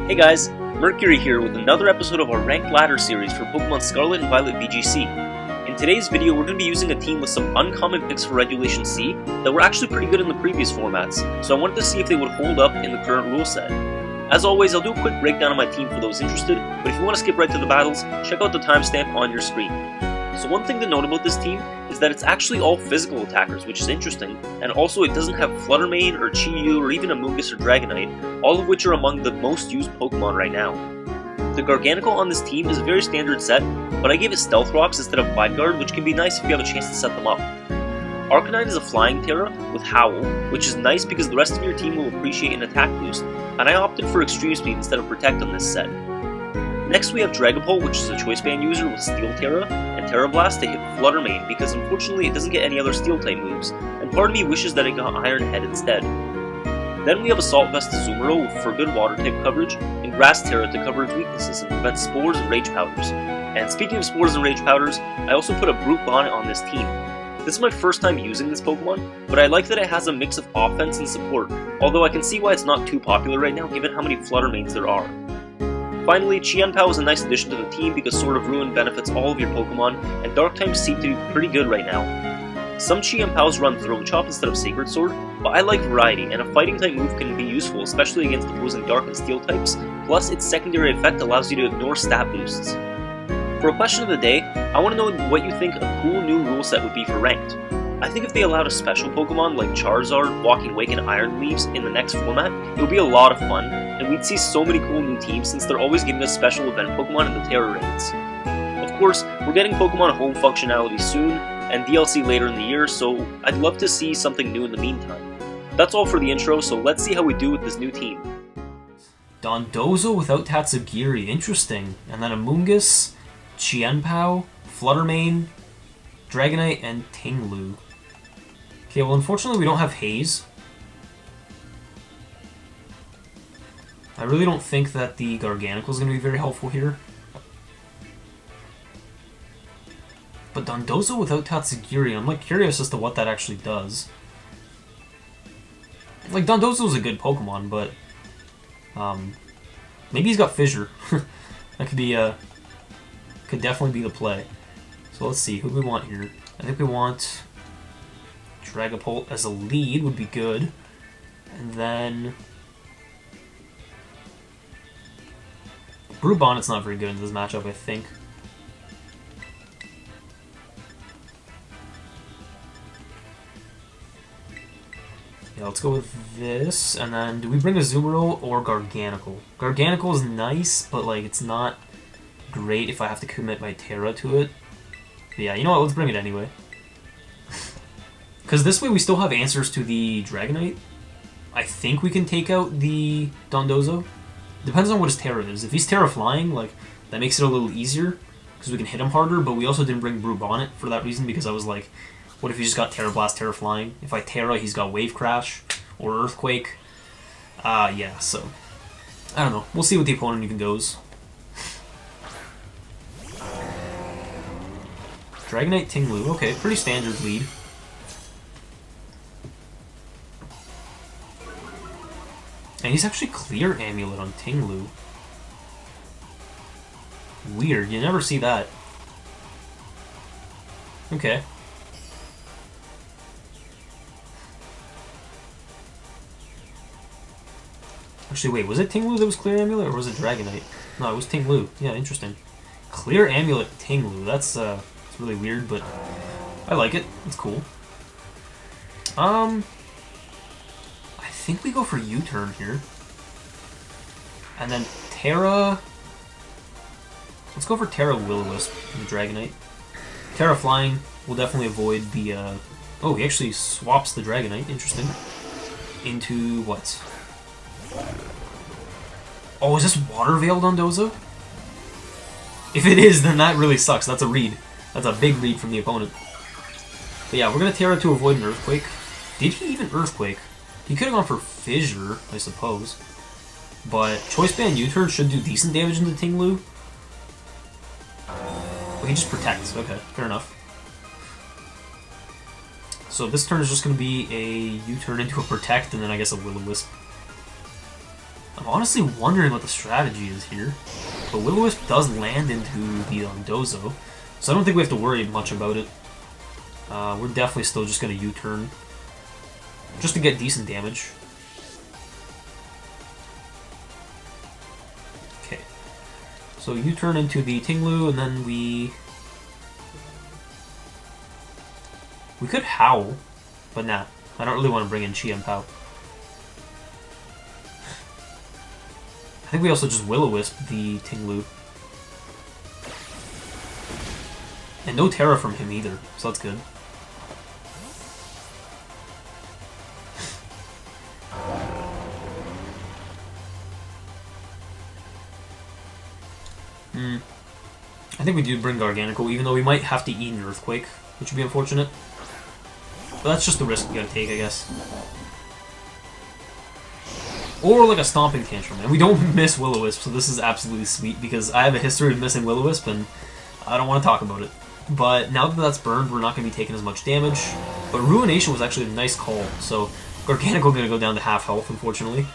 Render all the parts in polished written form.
Hey guys, Mercury here with another episode of our Ranked Ladder series for Pokémon Scarlet and Violet VGC. In today's video, we're going to be using a team with some uncommon picks for Regulation C that were actually pretty good in the previous formats, so I wanted to see if they would hold up in the current rule set. As always, I'll do a quick breakdown of my team for those interested, but if you want to skip right to the battles, check out the timestamp on your screen. So one thing to note about this team is that it's actually all physical attackers, which is interesting, and also it doesn't have Fluttermane or Chi-Yu or even Amoonguss or Dragonite, all of which are among the most used Pokemon right now. The Garganacl on this team is a very standard set, but I gave it Stealth Rocks instead of Wide Guard, which can be nice if you have a chance to set them up. Arcanine is a Flying Terra with Howl, which is nice because the rest of your team will appreciate an attack boost, and I opted for Extreme Speed instead of Protect on this set. Next we have Dragapult, which is a Choice Band user with Steel Terra, and Terra Blast to hit Fluttermane because unfortunately it doesn't get any other Steel type moves, and part of me wishes that it got Iron Head instead. Then we have Assault Vest Azumarill for good Water type coverage, and Grass Terra to cover its weaknesses and prevent Spores and Rage Powders. And speaking of Spores and Rage Powders, I also put a Brute Bonnet on this team. This is my first time using this Pokemon, but I like that it has a mix of offense and support, although I can see why it's not too popular right now given how many Fluttermanes there are. Finally, Qianpao is a nice addition to the team because Sword of Ruin benefits all of your Pokemon, and Dark types seem to be pretty good right now. Some Qianpaos run Throat Chop instead of Sacred Sword, but I like variety, and a fighting type move can be useful, especially against opposing Dark and Steel types, plus its secondary effect allows you to ignore stat boosts. For a question of the day, I want to know what you think a cool new rule set would be for Ranked. I think if they allowed a special Pokemon like Charizard, Walking Wake, and Iron Leaves in the next format, it would be a lot of fun, and we'd see so many cool new teams since they're always giving us special event Pokemon in the Terra raids. Of course, we're getting Pokemon Home functionality soon, and DLC later in the year, so I'd love to see something new in the meantime. That's all for the intro, so let's see how we do with this new team. Dondozo without Tatsugiri, interesting. And then Amoonguss, Qianpao, Fluttermane, Dragonite, and Tinglu. Okay, well unfortunately we don't have Haze. I really don't think that the Garganacl is going to be very helpful here. But Dondozo without Tatsugiri, I'm like curious as to what that actually does. Like Dondozo's a good Pokemon, but maybe he's got Fissure. That could be could definitely be the play. So let's see, who do we want here? I think we want Dragapult as a lead would be good. And then Brute Bonnet's not very good in this matchup, I think. Yeah, let's go with this, and then do we bring Azumarill or Garganacl? Garganacl is nice, but like it's not great if I have to commit my Terra to it. But yeah, you know what, let's bring it anyway. Because this way we still have answers to the Dragonite. I think we can take out the Dondozo. Depends on what his Terra is. If he's Terra Flying, like, that makes it a little easier, because we can hit him harder, but we also didn't bring Brute Bonnet for that reason, because I was like, what if he's just got Terra Blast, Terra Flying? If I Terra, he's got Wave Crash, or Earthquake. Yeah, so, I don't know. We'll see what the opponent even goes. Dragonite, Tinglu, okay, pretty standard lead. And he's actually Clear Amulet on Tinglu. Weird, you never see that. Okay. Actually, wait, was it Tinglu that was Clear Amulet, or was it Dragonite? No, it was Tinglu. Yeah, interesting. Clear Amulet Tinglu, that's it's really weird, but I like it. It's cool. I think we go for U-turn here. And then Terra... Let's go for Terra Will-O-Wisp and the Dragonite. Terra Flying will definitely avoid the... Oh, he actually swaps the Dragonite. Interesting. Into what? Oh, is this Water Veil Dondozo? If it is, then that really sucks. That's a read. That's a big read from the opponent. But yeah, we're going to Terra to avoid an Earthquake. Did he even Earthquake? He could have gone for Fissure, I suppose. But Choice Band U-turn should do decent damage into Tinglu. Well, he just protects. Okay, fair enough. So this turn is just going to be a U-turn into a Protect, and then I guess a Will-O-Wisp. I'm honestly wondering what the strategy is here. But Will-O-Wisp does land into the Dondozo, so I don't think we have to worry much about it. We're definitely still just going to U-turn, just to get decent damage. Okay, so U-turn into the Tinglu, and then we could Howl, but nah, I don't really want to bring in Chi and Pao. I think we also just Will-O-Wisp the Tinglu. And no Terra from him either, so that's good. I think we do bring Garganacl, even though we might have to eat an Earthquake, which would be unfortunate. But that's just the risk we gotta take, I guess. Or like a Stomping Tantrum, and we don't miss Will-O-Wisp, so this is absolutely sweet, because I have a history of missing Will-O-Wisp, and I don't want to talk about it. But now that that's burned, we're not going to be taking as much damage. But Ruination was actually a nice call, so Garganacl going to go down to half health, unfortunately.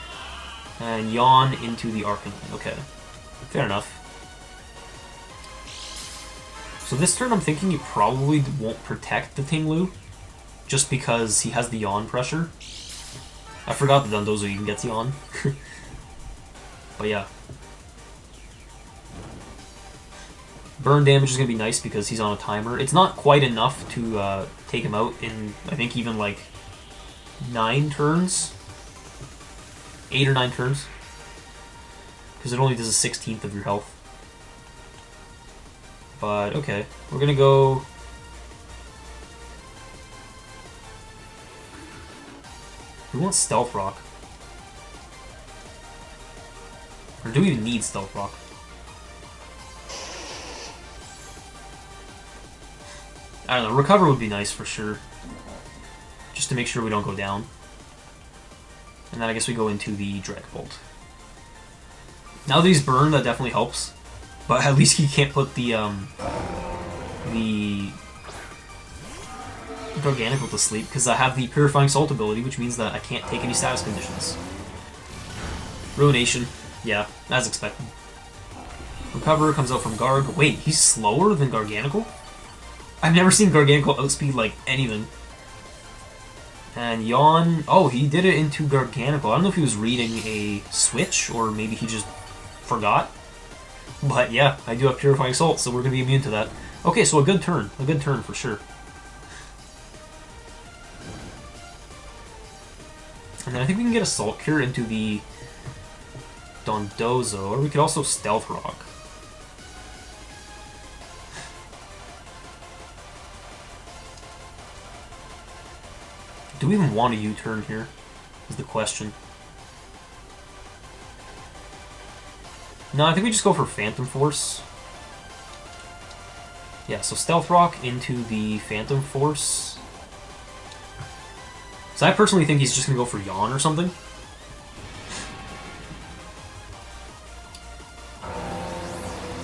And Yawn into the Arcanine. Okay, fair enough. So this turn I'm thinking he probably won't protect the Tinglu, just because he has the Yawn pressure. I forgot that Dondozo even gets Yawn. But yeah. Burn damage is going to be nice because he's on a timer. It's not quite enough to take him out in, I think, even like 9 turns? 8 or 9 turns. Because it only does a 16th of your health. But, okay. We're going to go... We want Stealth Rock. Or do we even need Stealth Rock? I don't know, Recover would be nice for sure. Just to make sure we don't go down. And then I guess we go into the Dragapult. Now that he's burned, that definitely helps. But at least he can't put the Garganacl to sleep, because I have the Purifying Salt ability, which means that I can't take any status conditions. Ruination. Yeah, as expected. Recover comes out from Garg. Wait, he's slower than Garganacl? I've never seen Garganacl outspeed, like, anything. And Yawn... Oh, he did it into Garganacl. I don't know if he was reading a switch, or maybe he just forgot. But yeah, I do have Purifying Salt, so we're going to be immune to that. Okay, so a good turn. A good turn, for sure. And then I think we can get a Salt Cure into the Dondozo, or we could also Stealth Rock. Do we even want a U-turn here, is the question. No, I think we just go for Phantom Force. Yeah, so Stealth Rock into the Phantom Force. So I personally think he's just going to go for Yawn or something.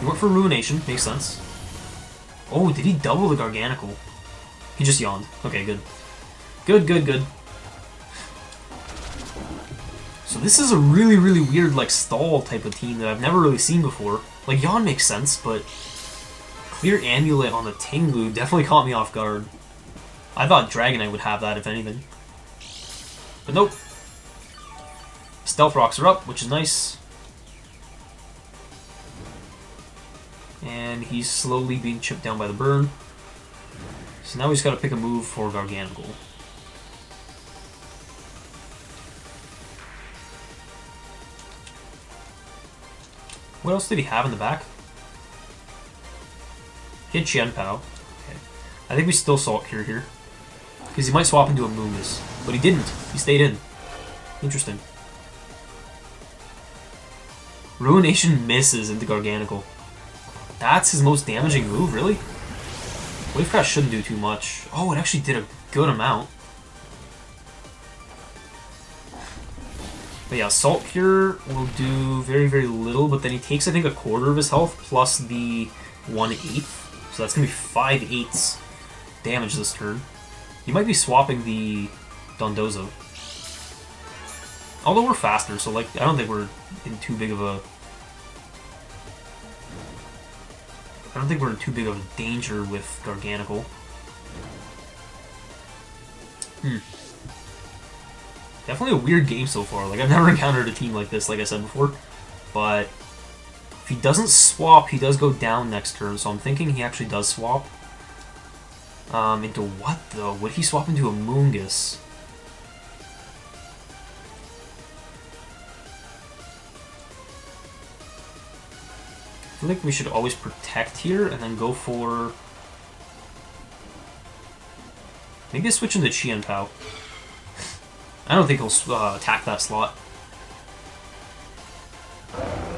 He went for Ruination, makes sense. Oh, did he double the Garganacl? He just yawned. Okay, good. Good, good, good. So this is a really, really weird, like, stall type of team that I've never really seen before. Like, Yawn makes sense, but Clear Amulet on the Tinglu definitely caught me off guard. I thought Dragonite would have that, if anything. But nope. Stealth Rocks are up, which is nice. And he's slowly being chipped down by the burn. So now we just gotta pick a move for Garganacl. What else did he have in the back? Hit Qianpao. Okay. I think we still Salt Cure here. Because he might swap into a Moongus. But he didn't. He stayed in. Interesting. Ruination misses into Garganacl. That's his most damaging move, really? Wave Crash shouldn't do too much. Oh, it actually did a good amount. But yeah, Salt Cure will do very, very little, but then he takes, I think, a quarter of his health plus the 1/8. So that's going to be 5/8 damage this turn. You might be swapping the Dondozo. Although we're faster, so like I don't think we're in too big of a danger with Garganacl. Definitely a weird game so far. Like I've never encountered a team like this, like I said before. But if he doesn't swap, he does go down next turn, so I'm thinking he actually does swap. Into what though? Would he swap into a Moongus? I feel like we should always protect here and then go for... Maybe a switch into Qianpao. I don't think he'll attack that slot.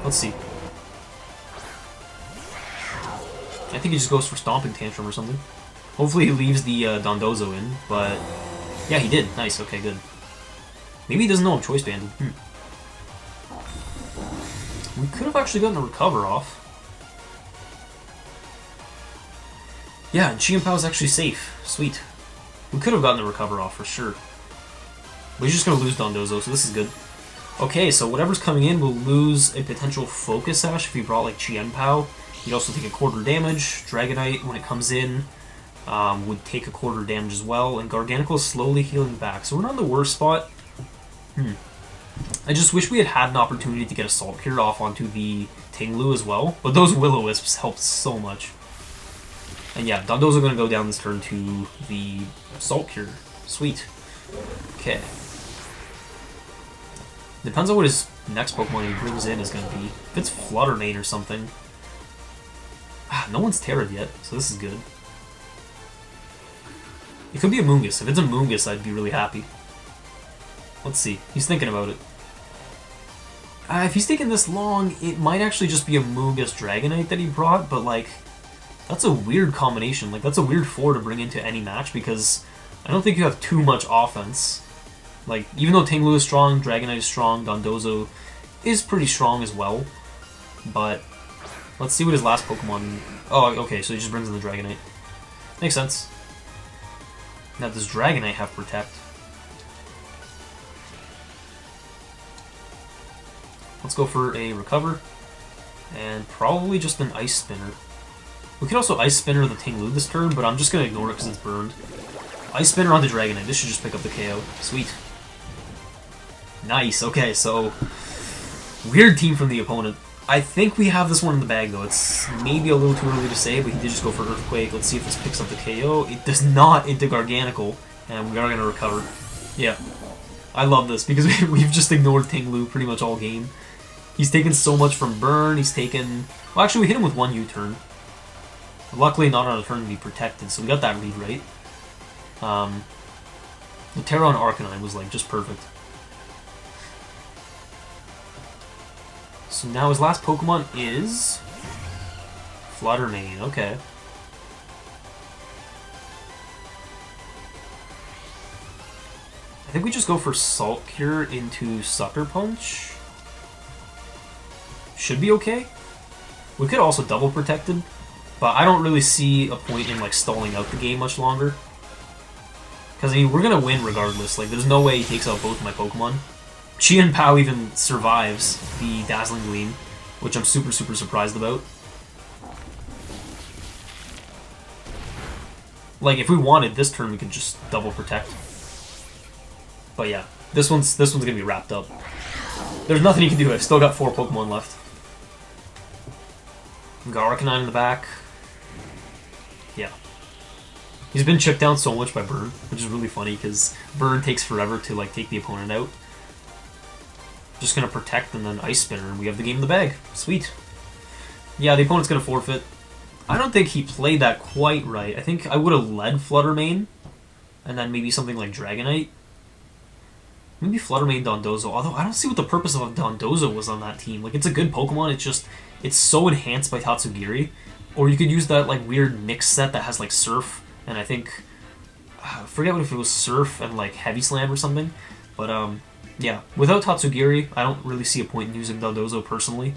Let's see. I think he just goes for Stomping Tantrum or something. Hopefully he leaves the Dondozo in, but... Yeah, he did. Nice, okay, good. Maybe he doesn't know I'm Choice Banded. We could have actually gotten a Recover off. Yeah, and Qianpao's actually safe. Sweet. We could have gotten the Recover off for sure. But he's just going to lose Dondozo, so this is good. Okay, so whatever's coming in will lose a potential Focus Sash if he brought like Qianpao. He'd also take a quarter damage. Dragonite, when it comes in, would take a quarter damage as well. And Garganacl is slowly healing back. So we're not in the worst spot. I just wish we had had an opportunity to get Assault Cure off onto the Tinglu as well. But those Will-O-Wisps helped so much. And yeah, Dondozo going to go down this turn to the Assault Cure. Sweet. Okay. Depends on what his next Pokemon he brings in is going to be. If it's Flutter Mane or something. No one's Terra'd yet, so this is good. It could be a Moongus. If it's a Moongus, I'd be really happy. Let's see. He's thinking about it. If he's taking this long, it might actually just be a Moongus Dragonite that he brought, but like, that's a weird combination. Like, that's a weird 4 to bring into any match because I don't think you have too much offense. Like, even though Tinglu is strong, Dragonite is strong, Dondozo is pretty strong as well. But let's see what his last Pokemon... Oh, okay, so he just brings in the Dragonite. Makes sense. Now, does Dragonite have Protect? Let's go for a Recover. And probably just an Ice Spinner. We could also Ice Spinner the Tinglu this turn, but I'm just going to ignore it because it's burned. Ice Spinner on the Dragonite. This should just pick up the KO. Sweet. Nice. Okay, so... Weird team from the opponent. I think we have this one in the bag, though. It's maybe a little too early to say, but he did just go for Earthquake. Let's see if this picks up the KO. It does not into Garganacl, and we are going to recover. Yeah. I love this, because we've just ignored Tinglu pretty much all game. He's taken so much from Burn. He's taken... Well, actually, we hit him with one U-turn. Luckily, not on a turn to be protected, so we got that lead right. The Terra on Arcanine was, like, just perfect. So now his last Pokemon is... Flutter Mane, okay. I think we just go for Salt Cure into Sucker Punch. Should be okay. We could also double Protected, but I don't really see a point in like stalling out the game much longer. Because, I mean, we're going to win regardless. Like, there's no way he takes out both my Pokemon. Qianpao even survives the Dazzling Gleam, which I'm super, super surprised about. Like, if we wanted this turn, we could just double Protect. But yeah, this one's gonna be wrapped up. There's nothing he can do. I've still got 4 Pokemon left. We've got Arcanine in the back. Yeah. He's been chipped down so much by Burn, which is really funny because Burn takes forever to like take the opponent out. Just gonna Protect and then Ice Spinner, and we have the game in the bag. Sweet. Yeah, the opponent's gonna forfeit. I don't think he played that quite right. I think I would have led Flutter Mane, and then maybe something like Dragonite. Maybe Flutter Mane Dondozo, although I don't see what the purpose of Dondozo was on that team. Like, it's a good Pokemon, it's just, it's so enhanced by Tatsugiri. Or you could use that, like, weird mix set that has, like, Surf, and I think, I forget if it was Surf and, like, Heavy Slam or something. But, yeah, without Tatsugiri, I don't really see a point in using Dondozo personally.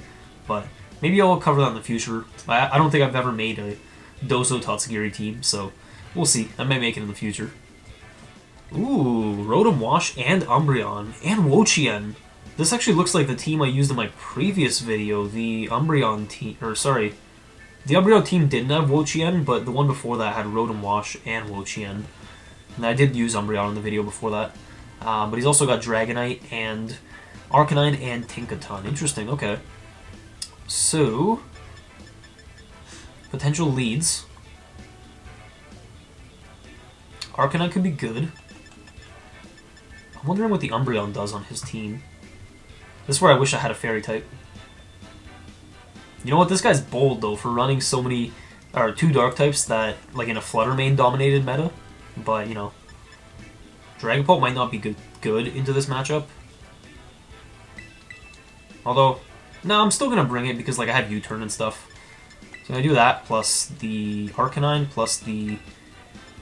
But maybe I'll cover that in the future. I don't think I've ever made a Dozo Tatsugiri team, so we'll see. I may make it in the future. Ooh, Rotom Wash and Umbreon and Wo-Chien. This actually looks like the team I used in my previous video, the Umbreon team, or sorry, the Umbreon team didn't have Wo-Chien, but the one before that had Rotom Wash and Wo-Chien. And I did use Umbreon in the video before that. But he's also got Dragonite and Arcanine and Tinkaton. Interesting, okay. So, potential leads. Arcanine could be good. I'm wondering what the Umbreon does on his team. This is where I wish I had a Fairy type. You know what? This guy's bold, though, for running so many... or 2 Dark types that, like, in a Flutter Mane-dominated meta. But, you know... Dragapult might not be good into this matchup. Although... no, I'm still gonna bring it because, like, I have U-turn and stuff. So I do that, plus the Arcanine, plus the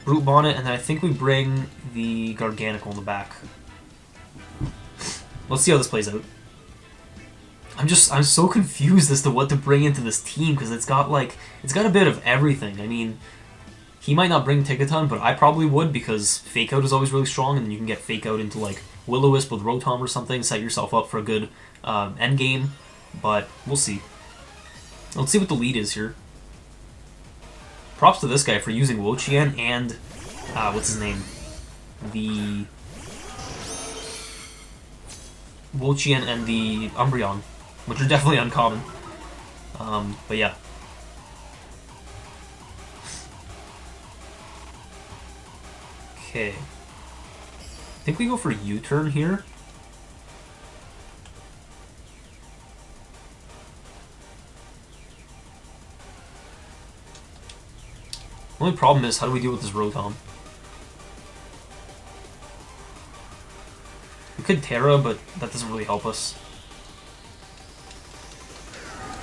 Brute Bonnet, and then I think we bring the Garganacl in the back. Let's see how this plays out. I'm so confused as to what to bring into this team, because it's got a bit of everything. I mean, he might not bring Tinkaton, but I probably would, because Fake Out is always really strong, and you can get Fake Out into, like, Will-O-Wisp with Rotom or something, set yourself up for a good endgame, but we'll see. Let's see what the lead is here. Props to this guy for using Wo-Chien and, what's his name? The Wo-Chien and the Umbreon, which are definitely uncommon. But yeah. Okay. I think we go for U-turn here. The only problem is, how do we deal with this Rotom? We could Terra, but that doesn't really help us.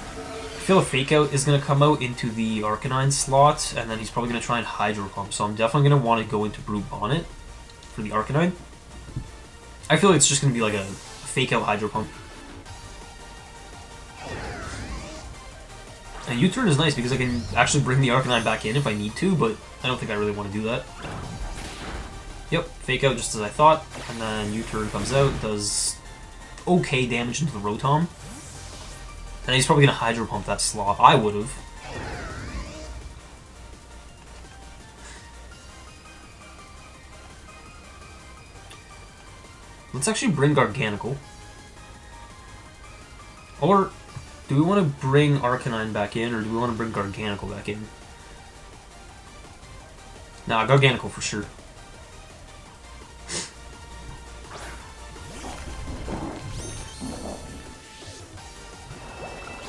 I feel a Fake Out is going to come out into the Arcanine slot, and then he's probably going to try and Hydro Pump, so I'm definitely going to want to go into Brute Bonnet for the Arcanine. I feel like it's just going to be like a Fake Out Hydro Pump. And U-turn is nice because I can actually bring the Arcanine back in if I need to, but I don't think I really want to do that. Yep, Fake Out just as I thought, and then U-turn comes out, does okay damage into the Rotom. And he's probably going to Hydro Pump that slot. I would've. Let's actually bring Garganacl. Or... do we want to bring Arcanine back in, or do we want to bring Garganacl back in? Nah, Garganacl for sure.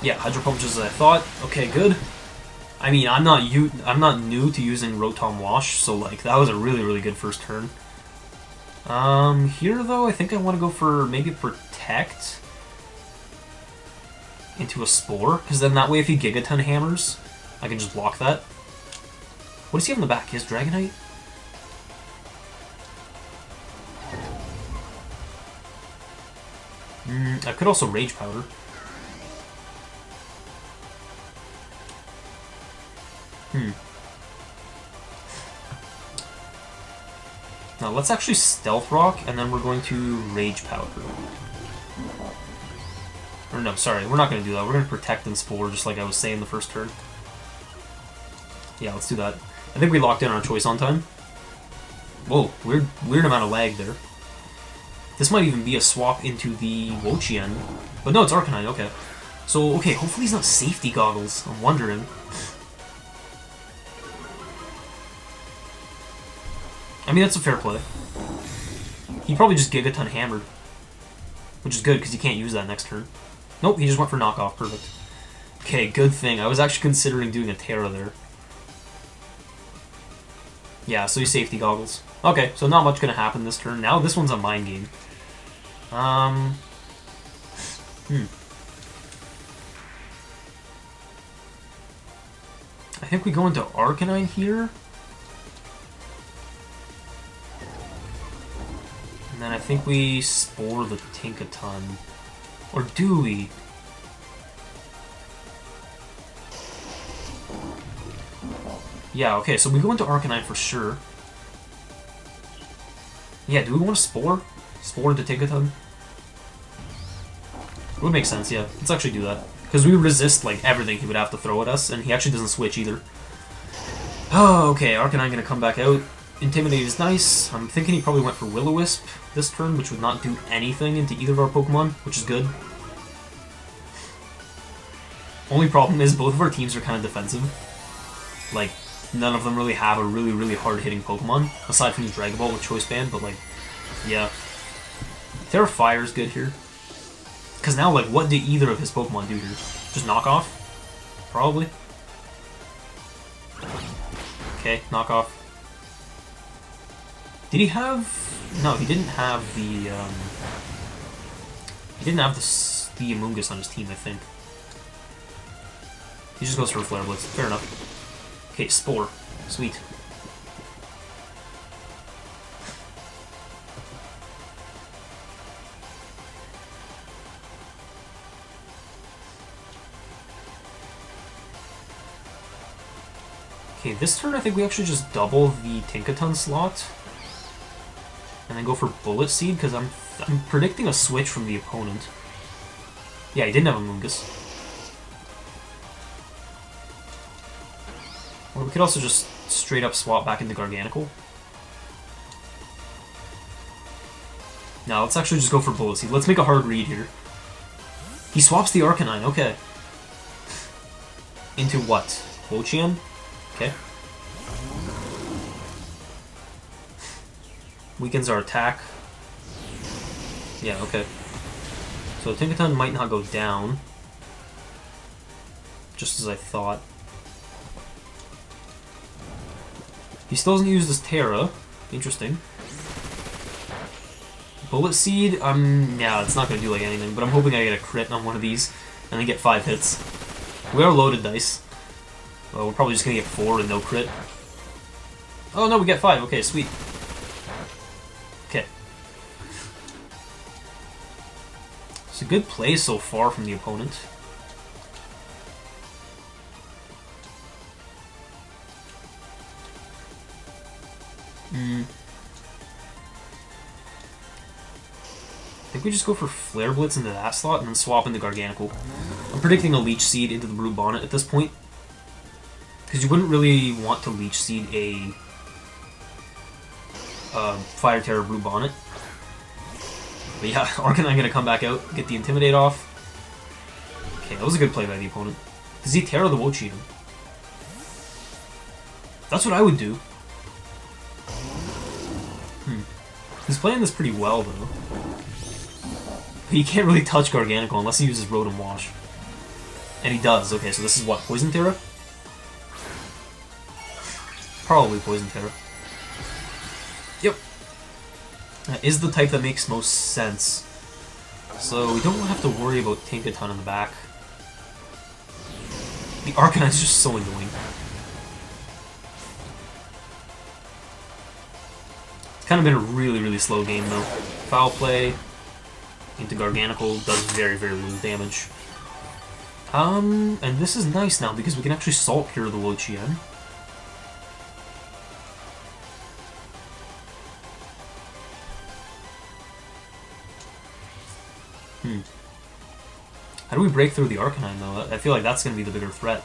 Yeah, Hydro Pump just as I thought. Okay, good. I mean, I'm not new to using Rotom Wash, so like that was a really, really good first turn. Here though, I think I want to go for maybe Protect into a Spore, because then that way if he Gigaton hammers, I can just block that. What does he have in the back? He has Dragonite? I could also Rage Powder. Now let's actually Stealth Rock, and then we're going to Rage Powder. Or no, sorry, we're not going to do that. We're going to Protect and Spore, just like I was saying the first turn. Yeah, let's do that. I think we locked in our choice on time. Whoa, weird amount of lag there. This might even be a swap into the Wo-Chien. But no, it's Arcanine, okay. So, okay, hopefully he's not Safety Goggles. I'm wondering. I mean, that's a fair play. He probably just Gigaton hammered. Which is good, because he can't use that next turn. Nope, he just went for knockoff. Perfect. Okay, good thing. I was actually considering doing a Terra there. Yeah, so he Safety Goggles. Okay, so not much going to happen this turn. Now this one's a Mind Game. I think we go into Arcanine here. And then I think we Spore the Tinkaton. Or do we? Yeah, okay, so we go into Arcanine for sure. Yeah, do we want to Spore? Spore into Tinkaton? It would make sense, yeah. Let's actually do that. Because we resist, like, everything he would have to throw at us, and he actually doesn't switch either. Oh, okay, Arcanine gonna come back out. Intimidate is nice. I'm thinking he probably went for Will-O-Wisp this turn, which would not do anything into either of our Pokemon, which is good. Only problem is both of our teams are kind of defensive. Like, none of them really have a really, really hard-hitting Pokemon, aside from the Dragapult with Choice Band, but, like, yeah. Terra Fire is good here. Because now, like, what did either of his Pokemon do here? Just knock off? Probably. Okay, knock off. Did he have... No, he didn't have the, He didn't have the Amoonguss on his team, I think. He just goes for a Flare Blitz. Fair enough. Okay, Spore. Sweet. Okay, this turn I think we actually just double the Tinkaton slot. And then go for Bullet Seed, because I'm predicting a switch from the opponent. Yeah, he didn't have a Amoonguss. Or we could also just straight up swap back into Garganacl. Now, let's actually just go for Bullet Seed. Let's make a hard read here. He swaps the Arcanine, okay. Into what? Wo-Chien? Okay. Weakens our attack. Yeah, okay. So Tinkaton might not go down. Just as I thought. He still doesn't use this Terra. Interesting. Bullet Seed, yeah, it's not gonna do like anything, but I'm hoping I get a crit on one of these, and then get 5 hits. We are loaded dice. Well, we're probably just gonna get 4 and no crit. Oh no, we get 5, okay, sweet. Okay. It's a good play so far from the opponent. I think we just go for Flare Blitz into that slot and then swap into Garganacl. I'm predicting a Leech Seed into the Blue Bonnet at this point. Because you wouldn't really want to Leech Seed a Fire Terror Blue Bonnet. But yeah, Arcanine gonna come back out, get the Intimidate off. Okay, that was a good play by the opponent. Does he Terra the Wo-Chien? That's what I would do. He's playing this pretty well, though. He can't really touch Garganacl unless he uses Rotom Wash. And he does. Okay, so this is what? Poison Terra? Probably Poison Terra. Yep. That is the type that makes most sense. So we don't have to worry about Tinkaton in the back. The Arcanine is just so annoying. It's kind of been a really, really slow game, though. Foul Play into Garganacl does very, very little damage. And this is nice now because we can actually Salt Cure the Wo-Chien. How do we break through the Arcanine, though? I feel like that's going to be the bigger threat.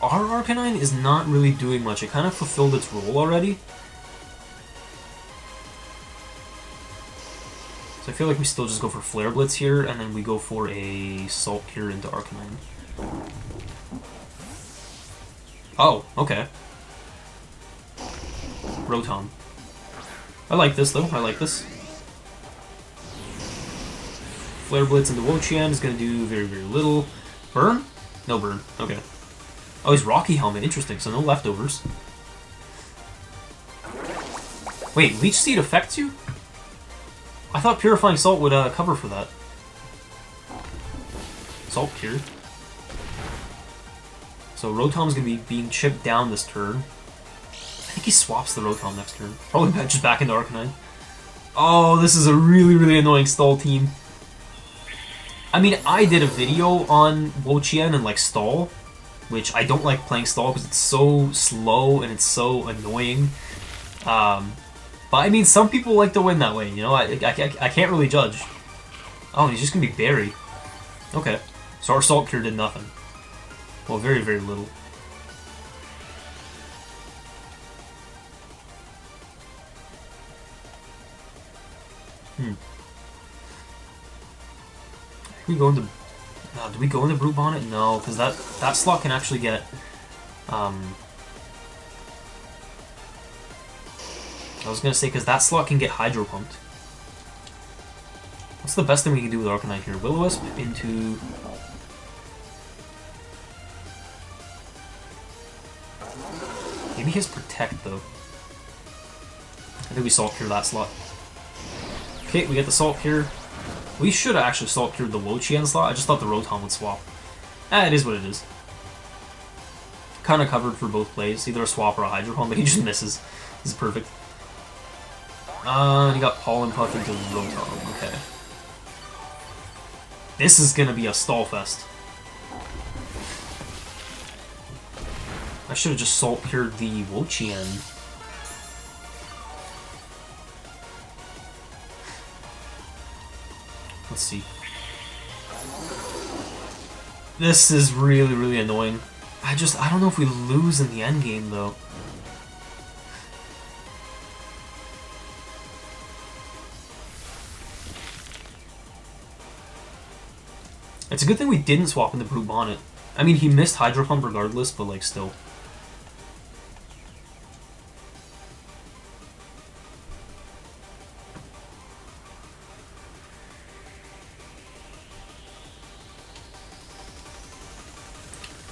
Our Arcanine is not really doing much. It kind of fulfilled its role already. So I feel like we still just go for Flare Blitz here, and then we go for a Salt Cure into Arcanine. Oh, okay. Rotom. I like this, though. I like this. Flare Blitz into Wo-Chien is going to do very, very little. Burn? No burn. Okay. Oh, he's Rocky Helmet. Interesting, so no leftovers. Wait, Leech Seed affects you? I thought Purifying Salt would cover for that. Salt Cure. So Rotom's going to be being chipped down this turn. I think he swaps the Rotom next turn. Probably just back into Arcanine. Oh, this is a really, really annoying stall team. I mean, I did a video on Wo-Chien and like Stall, which I don't like playing Stall because it's so slow and it's so annoying. But I mean, some people like to win that way, you know? I can't really judge. Oh, he's just gonna be Berry. Okay. So our Salt Cure did nothing. Well, very, very little. We go into... do we go into Brute Bonnet? No, because that slot can actually get... I was going to say, because that slot can get Hydro Pumped. What's the best thing we can do with Arcanine here? Will-O-Wisp into... Maybe his Protect, though. I think we Salt Cure that slot. Okay, we get the Salt Cure. We should have actually Salt Cured the Wo-Chien slot. I just thought the Rotom would swap. It is what it is. Kind of covered for both plays. Either a swap or a Hydro Pump, but he just misses. This is perfect. And he got Pollen Puff into Rotom. Okay. This is gonna be a stall fest. I should have just Salt Cured the Wo-Chien. Let's see. This is really, really annoying. I don't know if we lose in the end game though. It's a good thing we didn't swap into Brute Bonnet. I mean, he missed Hydro Pump regardless, but like still.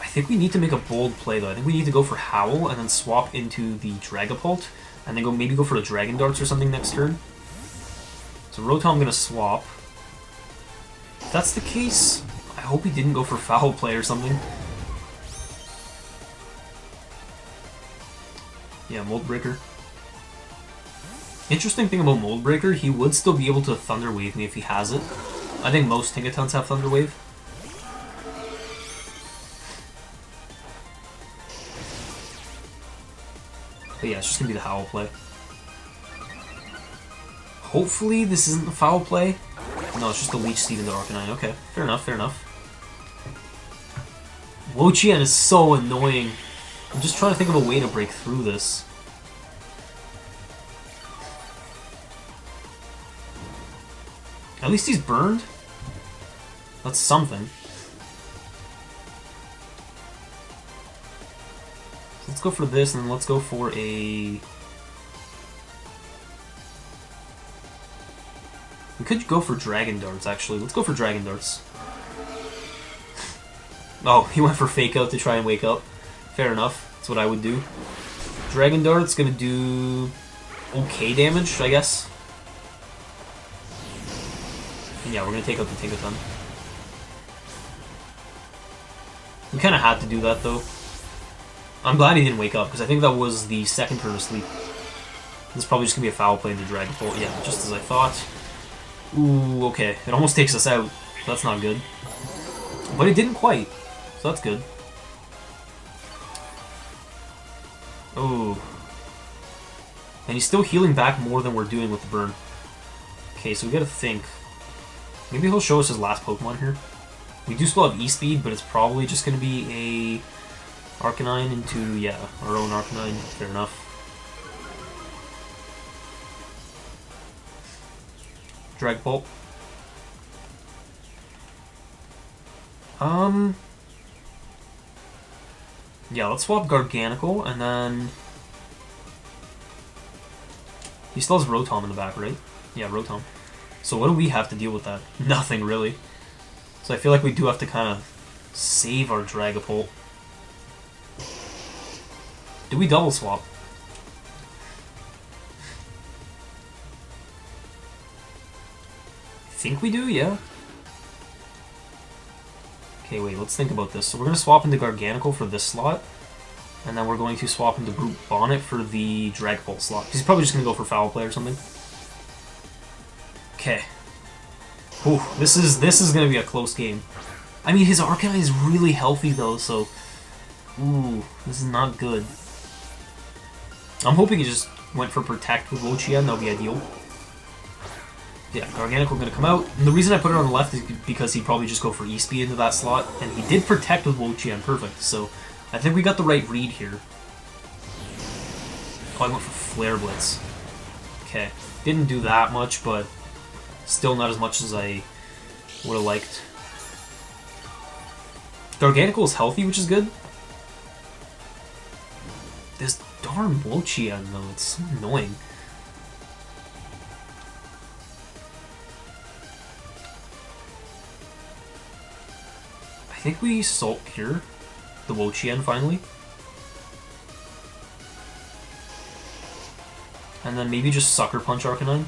I think we need to make a bold play though. I think we need to go for Howl and then swap into the Dragapult and then maybe go for the Dragon Darts or something next turn. So Rotom I'm gonna swap. If that's the case, I hope he didn't go for Foul Play or something. Yeah, Mold Breaker. Interesting thing about Mold Breaker, he would still be able to Thunder Wave me if he has it. I think most Tingatons have Thunder Wave. But yeah, it's just gonna be the Howl play. Hopefully this isn't the Foul Play. No, it's just the Leech Seed into Arcanine. Okay, fair enough, fair enough. Wo-Chien is so annoying. I'm just trying to think of a way to break through this. At least he's burned. That's something. Let's go for this, and then let's go for a... We could go for Dragon Darts, actually. Let's go for Dragon Darts. Oh, he went for Fake Out to try and wake up. Fair enough. That's what I would do. Dragon Dart's gonna do... okay damage, I guess. And yeah, we're gonna take out the Tinkaton. We kinda had to do that, though. I'm glad he didn't wake up, because I think that was the second turn of sleep. This is probably just going to be a Foul Play in the Dragapult. Yeah, just as I thought. Ooh, okay. It almost takes us out. That's not good. But it didn't quite. So that's good. Oh. And he's still healing back more than we're doing with the burn. Okay, so we gotta think. Maybe he'll show us his last Pokemon here. We do still have E-Speed, but it's probably just going to be a... Arcanine into, yeah, our own Arcanine. Fair enough. Dragapult. Yeah, let's swap Garganacl, and then... He still has Rotom in the back, right? Yeah, Rotom. So what do we have to deal with that? Nothing, really. So I feel like we do have to kind of save our Dragapult. Do we double swap? I think we do, yeah. Okay, wait, let's think about this. So we're going to swap into Garganacl for this slot, and then we're going to swap into Brute Bonnet for the Dragapult slot. He's probably just going to go for Foul Play or something. Okay. Whew, this is gonna be a close game. I mean, his Arcanine is really healthy though, so ooh, this is not good. I'm hoping he just went for Protect with Wo-Chien, that would be ideal. Yeah, Garganacl gonna come out, and the reason I put it on the left is because he'd probably just go for E-Speed into that slot, and he did Protect with Wo-Chien, perfect, so I think we got the right read here. Oh, I went for Flare Blitz. Okay, didn't do that much, but still not as much as I would have liked. Garganacl is healthy, which is good. This darn Wo-Chien, though, it's so annoying. I think we Salt Cure the Wo-Chien finally. And then maybe just Sucker Punch Arcanine.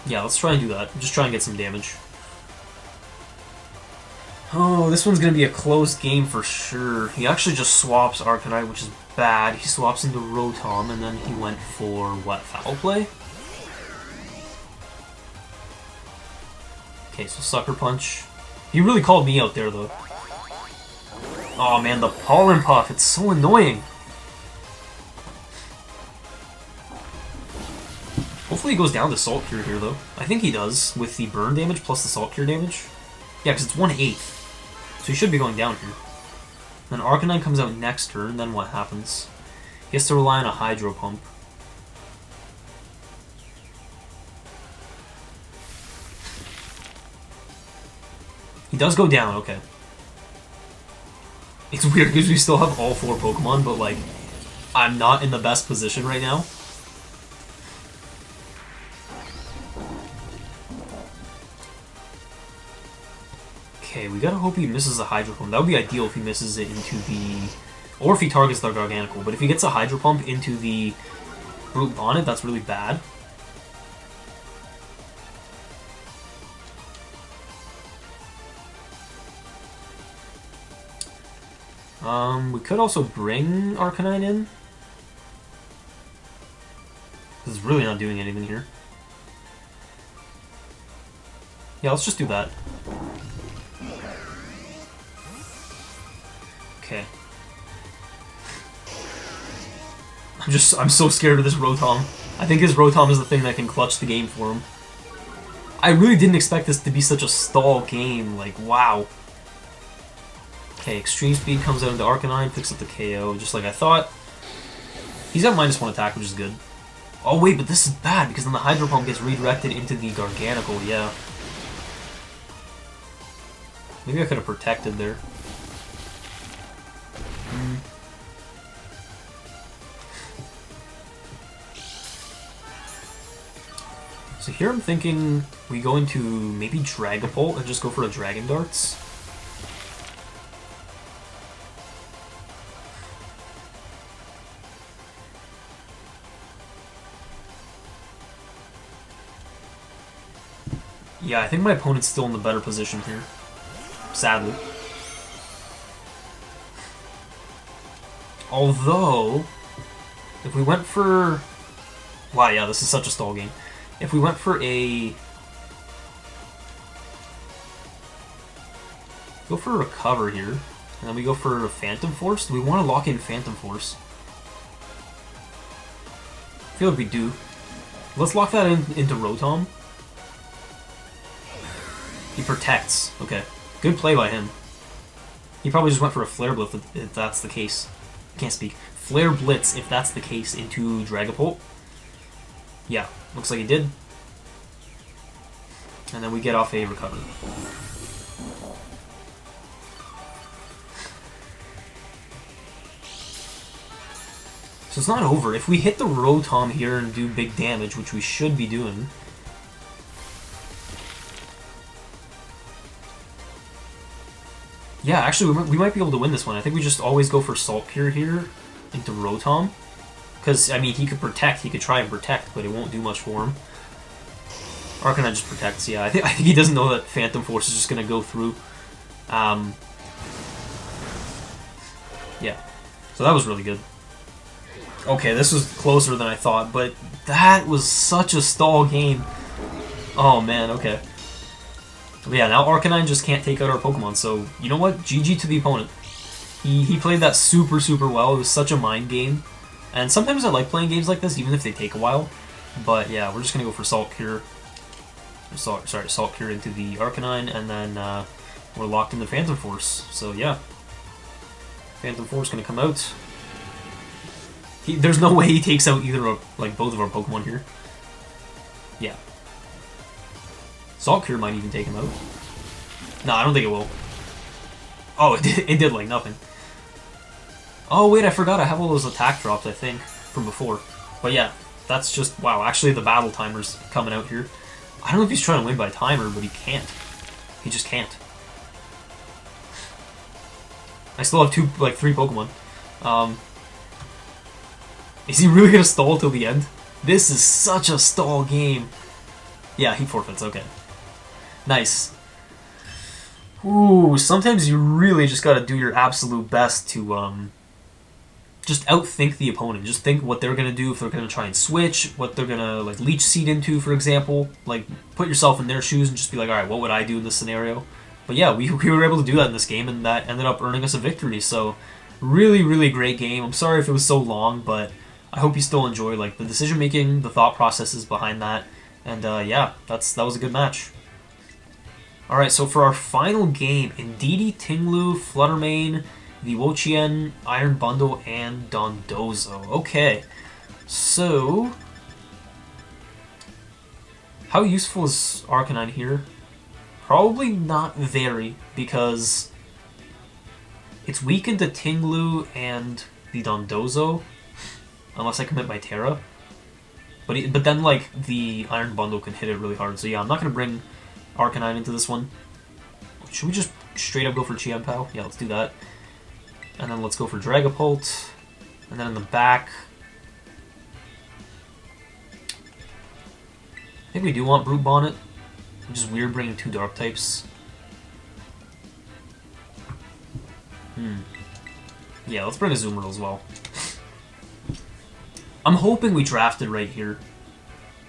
Yeah, let's try and do that. Just try and get some damage. Oh, this one's gonna be a close game for sure. He actually just swaps Arcanine, which is bad. He swaps into Rotom, and then he went for, what, Foul Play? Okay, so Sucker Punch. He really called me out there, though. Oh man, the Pollen Puff, it's so annoying. Hopefully he goes down to Salt Cure here, though. I think he does, with the burn damage plus the Salt Cure damage. Yeah, because it's 1/8. So he should be going down here. Then Arcanine comes out next turn, then what happens? He has to rely on a Hydro Pump. He does go down, okay. It's weird because we still have all 4 Pokemon, but like, I'm not in the best position right now. Okay, we gotta hope he misses a Hydro Pump. That would be ideal if he misses it into the... Or if he targets the Garganacl, but if he gets a Hydro Pump into the Brute Bonnet, that's really bad. We could also bring Arcanine in. This is really not doing anything here. Yeah, let's just do that. Okay. I'm so scared of this Rotom. I think his Rotom is the thing that can clutch the game for him. I really didn't expect this to be such a stall game, like, wow. Okay, Extreme Speed comes out into Arcanine, picks up the KO, just like I thought. He's got -1 attack, which is good. Oh wait, but this is bad, because then the Hydro Pump gets redirected into the Garganacl, yeah. Maybe I could have protected there. So here I'm thinking we go into maybe Dragapult and just go for a Dragon Darts. Yeah, I think my opponent's still in the better position here. Sadly. Although, if we went for... Wow, yeah, this is such a stall game. If we went for a... Go for a Recover here, and then we go for a Phantom Force. Do we want to lock in Phantom Force? I feel like we do. Let's lock that into Rotom. He protects. Okay. Good play by him. He probably just went for a Flare Blitz if that's the case. I can't speak. Flare Blitz if that's the case into Dragapult. Yeah, looks like he did. And then we get off a Recover. So it's not over. If we hit the Rotom here and do big damage, which we should be doing... Yeah, actually, we might be able to win this one. I think we just always go for Salt Cure here into Rotom. Because, I mean, he could protect. He could try and protect, but it won't do much for him. Arcanine just protects, yeah. I think he doesn't know that Phantom Force is just going to go through. Yeah. So that was really good. Okay, this was closer than I thought, but that was such a stall game. Oh man, okay. But yeah, now Arcanine just can't take out our Pokemon, so you know what? GG to the opponent. He played that super, super well. It was such a mind game. And sometimes I like playing games like this, even if they take a while. But yeah, we're just going to go for Salt Cure. Salt Cure into the Arcanine, and then we're locked into Phantom Force. So yeah. Phantom Force going to come out. There's no way he takes out either of, like, both of our Pokemon here. Yeah. Salt Cure might even take him out. No, I don't think it will. Oh, it did like nothing. Oh wait, I forgot I have all those attack drops, I think, from before. But yeah, that's just, wow, actually the battle timer's coming out here. I don't know if he's trying to win by timer, but he can't. He just can't. I still have three Pokemon. Is he really gonna stall till the end? This is such a stall game. Yeah, he forfeits, okay. Nice. Ooh, sometimes you really just gotta do your absolute best to, just outthink the opponent. Just think what they're gonna do, if they're gonna try and switch, what they're gonna, like, leech seed into, for example. Like, put yourself in their shoes and just be like, alright, what would I do in this scenario? But yeah, we were able to do that in this game, and that ended up earning us a victory, so really, really great game. I'm sorry if it was so long, but I hope you still enjoy, like, the decision-making, the thought processes behind that, and yeah, that was a good match. Alright, so for our final game, Indeedee, Tinglu, Fluttermane, the Wo-Chien, Iron Bundle, and Dondozo. Okay, so how useful is Arcanine here? Probably not very, because it's weakened to Tinglu and the Dondozo, unless I commit my Terra. But then, like, the Iron Bundle can hit it really hard, so yeah, I'm not going to bring Arcanine into this one. Should we just straight up go for Chien-Pao? Yeah, let's do that. And then let's go for Dragapult. And then in the back, I think we do want Brute Bonnet. Which is weird bringing two Dark types. Yeah, let's bring Azumarill as well. I'm hoping we drafted right here.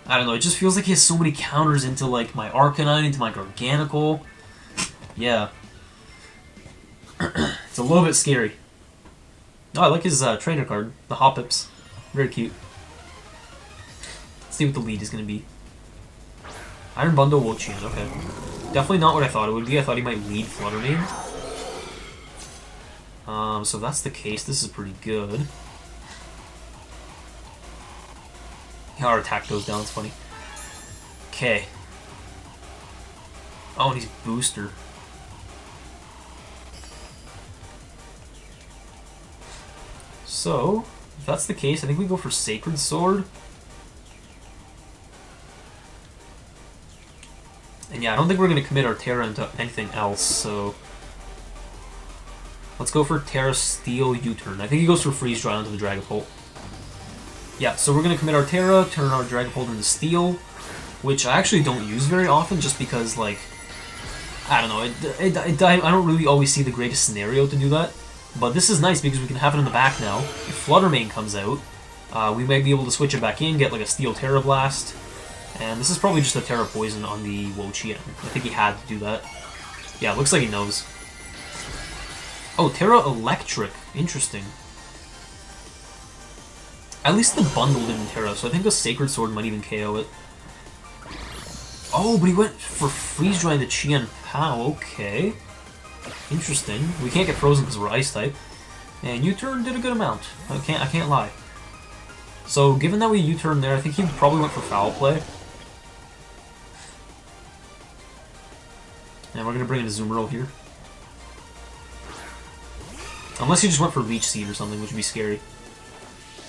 I don't know, it just feels like he has so many counters into, like, my Arcanine, into my Garganacl. Yeah. It's a little bit scary. Oh, I like his trainer card, the Hoppips. Very cute. Let's see what the lead is going to be. Iron Bundle, Wo-Chien, okay. Definitely not what I thought it would be. I thought he might lead Fluttermane. So if that's the case, this is pretty good. Yeah, our attack goes down, it's funny. Okay. Oh, and he's Booster. So, if that's the case, I think we go for Sacred Sword. And yeah, I don't think we're going to commit our Terra into anything else, so let's go for Terra Steel U-Turn. I think he goes for Freeze Dry onto the Dragapult. Yeah, so we're going to commit our Terra, turn our Dragapult into Steel, which I actually don't use very often just because, like, I don't know, I don't really always see the greatest scenario to do that. But this is nice because we can have it in the back now. If Fluttermane comes out, we might be able to switch it back in, get like a Steel Terra Blast. And this is probably just a Terra Poison on the Wo-Chien. I think he had to do that. Yeah, looks like he knows. Oh, Terra Electric. Interesting. At least the bundle didn't Terra, so I think the Sacred Sword might even KO it. Oh, but he went for Freeze Dry the Chien-Pao. Okay. Interesting. We can't get frozen because we're Ice type. And U-Turn did a good amount. I can't lie. So, given that we U-Turn there, I think he probably went for Foul Play. And we're going to bring in Azumarill here. Unless he just went for Leech Seed or something, which would be scary.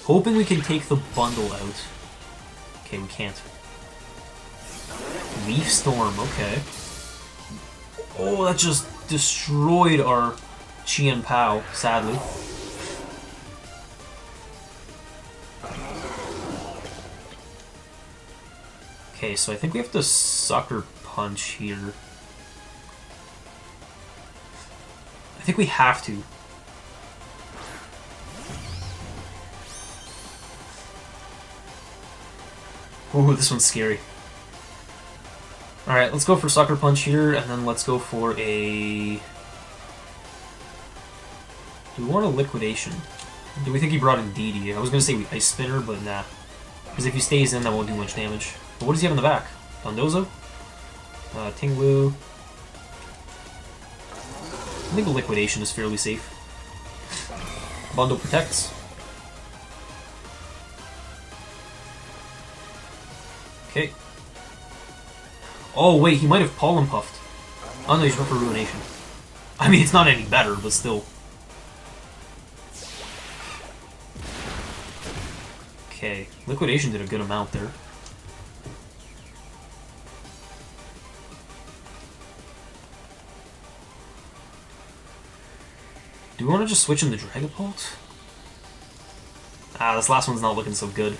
Hoping we can take the bundle out. Okay, we can't. Leaf Storm, okay. Oh, that just destroyed our Chien-Pao, sadly. Okay, so I think we have to Sucker Punch here. I think we have to. Ooh, this one's scary. Alright, let's go for Sucker Punch here, and then let's go for a... Do we want a Liquidation? Do we think he brought in DD? I was going to say we Ice Spinner, but nah. Because if he stays in, that won't do much damage. But what does he have in the back? Dondozo? Tinglu. I think a Liquidation is fairly safe. Bundle protects. Okay. Oh wait, he might have Pollen Puffed. Oh no, he's going for Ruination. I mean, it's not any better, but still. Okay, Liquidation did a good amount there. Do we want to just switch into Dragapult? Ah, this last one's not looking so good.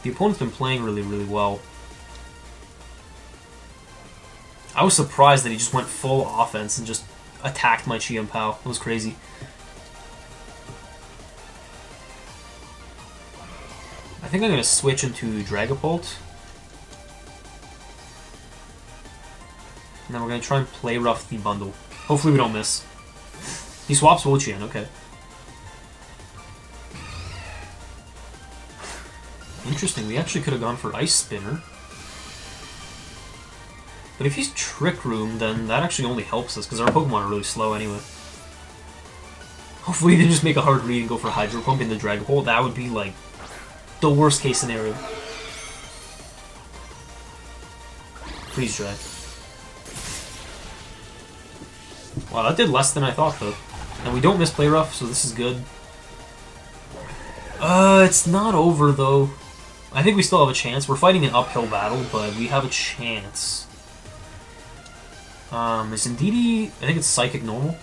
The opponent's been playing really, really well. I was surprised that he just went full offense and just attacked my Chi-Pao. It was crazy. I think I'm going to switch into Dragapult. And then we're going to try and play rough the bundle. Hopefully we don't miss. He swaps Wo-Chien, okay. Interesting, we actually could have gone for Ice Spinner. But if he's Trick Room, then that actually only helps us, because our Pokemon are really slow anyway. Hopefully he didn't just make a hard read and go for Hydro Pump in the Dragapult. That would be, like, the worst case scenario. Please drag. Wow, that did less than I thought, though. And we don't miss Play Rough, so this is good. It's not over, though. I think we still have a chance. We're fighting an uphill battle, but we have a chance. Is Indeedee... I think it's Psychic Normal.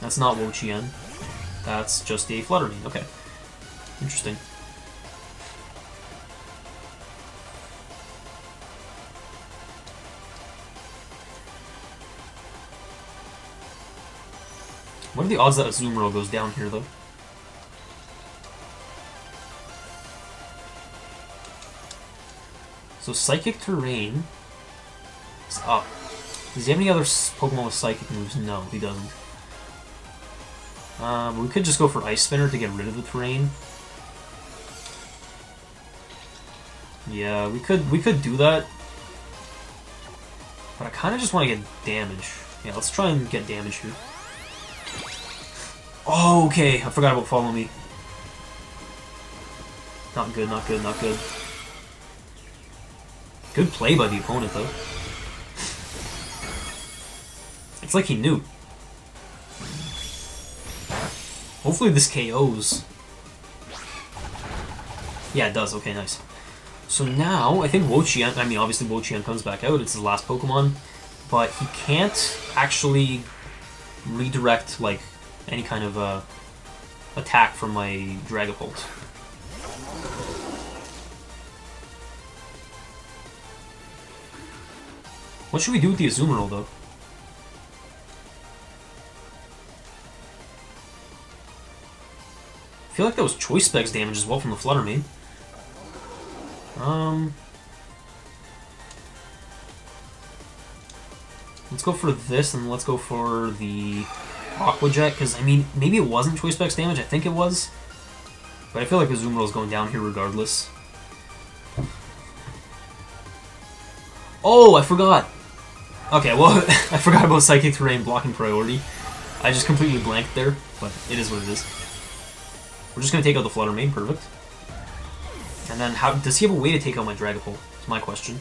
That's not Wo-Chien. That's just a Flutter Mane. Okay. Interesting. What are the odds that Azumarill goes down here, though? So Psychic Terrain is up. Does he have any other Pokemon with Psychic moves? No, he doesn't. We could just go for Ice Spinner to get rid of the Terrain. Yeah, we could do that. But I kind of just want to get damage. Yeah, let's try and get damage here. Oh, okay. I forgot about Follow Me. Not good, not good, not good. Good play by the opponent, though. It's like he knew. Hopefully this KOs. Yeah, it does. Okay, nice. So now, I think Wo-Chien, I mean, obviously Wo-Chien comes back out. It's his last Pokemon. But he can't actually redirect, like, any kind of attack from my Dragapult. What should we do with the Azumarill, though? I feel like that was Choice Specs damage as well from the Flutter Mane. Let's go for this, and let's go for the Aqua Jet, because, I mean, maybe it wasn't Choice Specs damage, I think it was. But I feel like Azumarill's going down here regardless. Oh, I forgot! Okay, well, I forgot about Psychic Terrain blocking priority. I just completely blanked there, but it is what it is. We're just going to take out the Flutter Mane, perfect. And then, how does he have a way to take out my Dragapult? That's my question.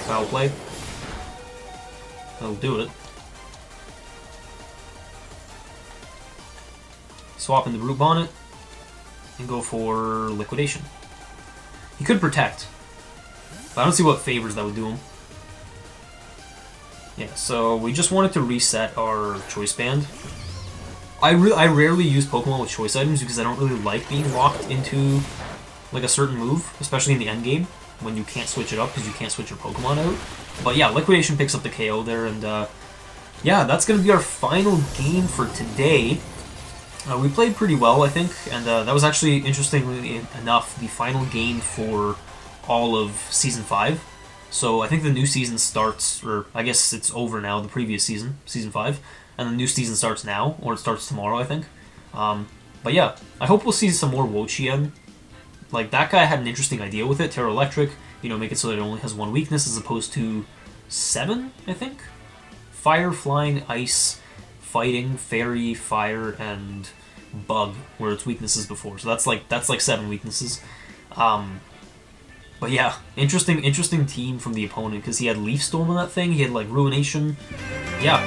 Foul play. That'll do it. Swap in the Root Bonnet, and go for Liquidation. He could Protect, but I don't see what favors that would do him. Yeah, so we just wanted to reset our Choice Band. I rarely use Pokemon with Choice Items because I don't really like being locked into like a certain move, especially in the endgame, when you can't switch it up because you can't switch your Pokemon out. But yeah, Liquidation picks up the KO there, and yeah, that's going to be our final game for today. We played pretty well, I think, and that was actually, interestingly enough, the final game for all of Season 5. So I think the new season starts, or I guess it's over now, the previous season, Season 5, and the new season starts now, or it starts tomorrow, I think. But yeah, I hope we'll see some more Wo-Chien. Like, that guy had an interesting idea with it, Terra Electric, make it so that it only has one weakness as opposed to 7, I think? Fire, Flying, Ice, Fighting, Fairy, Fire, and Bug, where its weaknesses before. So that's like 7 weaknesses. But yeah, interesting team from the opponent, because he had Leaf Storm on that thing, he had like Ruination. Yeah,